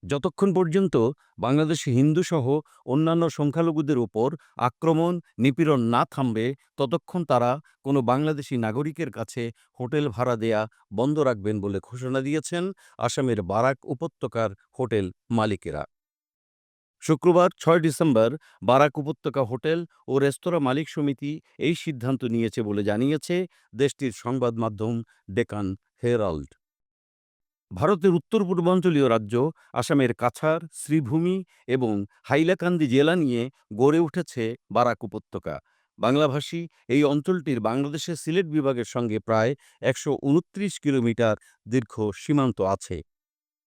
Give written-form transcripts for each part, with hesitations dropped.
যতক্ষণ পর্যন্ত বাংলাদেশে হিন্দুসহ অন্যান্য সংখ্যালঘুদের ওপর আক্রমণ, নিপীড়ন না থামবে, ততক্ষণ তারা কোনো বাংলাদেশি নাগরিকের কাছে হোটেল ভাড়া দেয়া বন্ধ রাখবেন বলে ঘোষণা দিয়েছেন আসামের বারাক উপত্যকার হোটেল মালিকেরা। শুক্রবার ৬ ডিসেম্বর বারাক উপত্যকা হোটেল ও রেস্তোরাঁ মালিক সমিতি এই সিদ্ধান্ত নিয়েছে বলে জানিয়েছে দেশটির সংবাদ মাধ্যম ডেকান হেরাল্ড। ভারতের উত্তর পূর্বাঞ্চলীয় রাজ্য আসামের কাছাড়, শ্রীভূমি এবং হাইলাকান্দি জেলা নিয়ে গড়ে উঠেছে বারাক উপত্যকা। বাংলাভাষী এই অঞ্চলটির বাংলাদেশের সিলেট বিভাগের সঙ্গে প্রায় ১২৯ কিলোমিটার দীর্ঘ সীমান্ত আছে।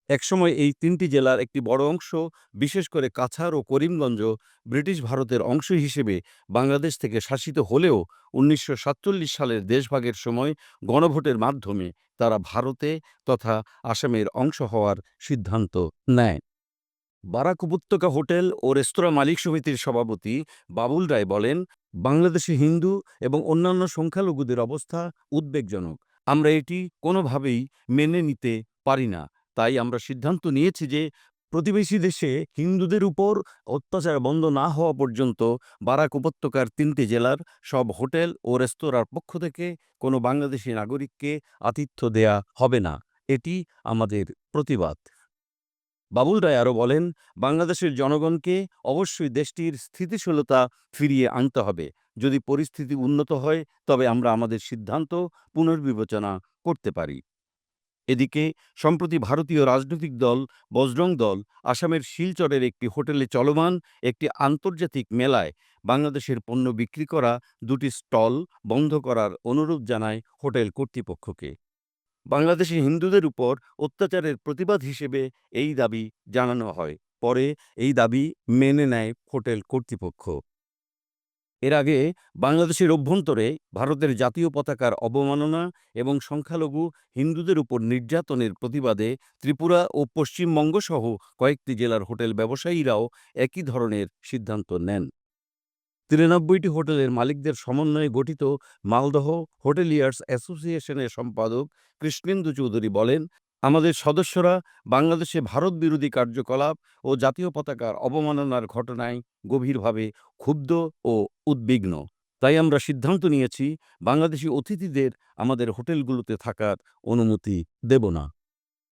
একসময় এই তিনটি জেলার একটি বড় অংশ, বিশেষ করে কাছাড় ও করিমগঞ্জ, ব্রিটিশ ভারতের অংশ হিসেবে বাংলাদেশ থেকে শাসিত হলেও ১৯৪৭ সালের দেশভাগের সময় গণভোটের মাধ্যমে তারা ভারতে তথা আসামের অংশ হওয়ার সিদ্ধান্ত নেয়। বারাক উপত্যকা হোটেল ও রেস্তোরাঁ মালিক সমিতির সভাপতি বাবুল রায় বলেন, বাংলাদেশে হিন্দু এবং অন্যান্য সংখ্যালঘুদের অবস্থা উদ্বেগজনক। আমরা এটি কোনোভাবেই মেনে নিতে পারি না। তাই আমরা সিদ্ধান্ত নিয়েছি যে প্রতিবেশী দেশে হিন্দুদের উপর অত্যাচার বন্ধ না হওয়া পর্যন্ত বারাক উপত্যকার ৩টি জেলার সব হোটেল ও রেস্তোরাঁর পক্ষ থেকে কোনো বাংলাদেশি নাগরিককে আতিথ্য দেয়া হবে না। এটি আমাদের প্রতিবাদ। বাবুল রায় আরও বলেন, বাংলাদেশের জনগণকে অবশ্যই দেশটির স্থিতিশীলতা ফিরিয়ে আনতে হবে। যদি পরিস্থিতি উন্নত হয় তবে আমরা আমাদের সিদ্ধান্ত পুনর্বিবেচনা করতে পারি। এদিকে সম্প্রতি ভারতীয় রাজনৈতিক দল বজরং দল আসামের শিলচরের একটি হোটেলে চলমান একটি আন্তর্জাতিক মেলায় বাংলাদেশের পণ্য বিক্রি করা ২টি স্টল বন্ধ করার অনুরোধ জানায় হোটেল কর্তৃপক্ষকে। বাংলাদেশি হিন্দুদের উপর অত্যাচারের প্রতিবাদ হিসেবে এই দাবি জানানো হয়। পরে এই দাবি মেনে নেয় হোটেল কর্তৃপক্ষ। এর আগে বাংলাদেশের অভ্যন্তরে ভারতের জাতীয় পতাকার অবমাননা এবং সংখ্যালঘু হিন্দুদের উপর নির্যাতনের প্রতিবাদে ত্রিপুরা ও পশ্চিমবঙ্গ সহ কয়েকটি জেলার হোটেল ব্যবসায়ীরাও একই ধরনের সিদ্ধান্ত নেন। ৯৩টি হোটেলের মালিকদের সমন্বয়ে গঠিত মালদহ হোটেলিয়ার্স অ্যাসোসিয়েশনের সম্পাদক কৃষ্ণেন্দু চৌধুরী বলেন, আমাদের সদস্যরা বাংলাদেশে ভারত বিরোধী কার্যকলাপ ও জাতীয় পতাকার অবমাননার ঘটনায় গভীরভাবে ক্ষুব্ধ ও উদ্বিগ্ন। তাই আমরা সিদ্ধান্ত নিয়েছি বাংলাদেশি অতিথিদের আমাদের হোটেলগুলোতে থাকার অনুমতি দেব না।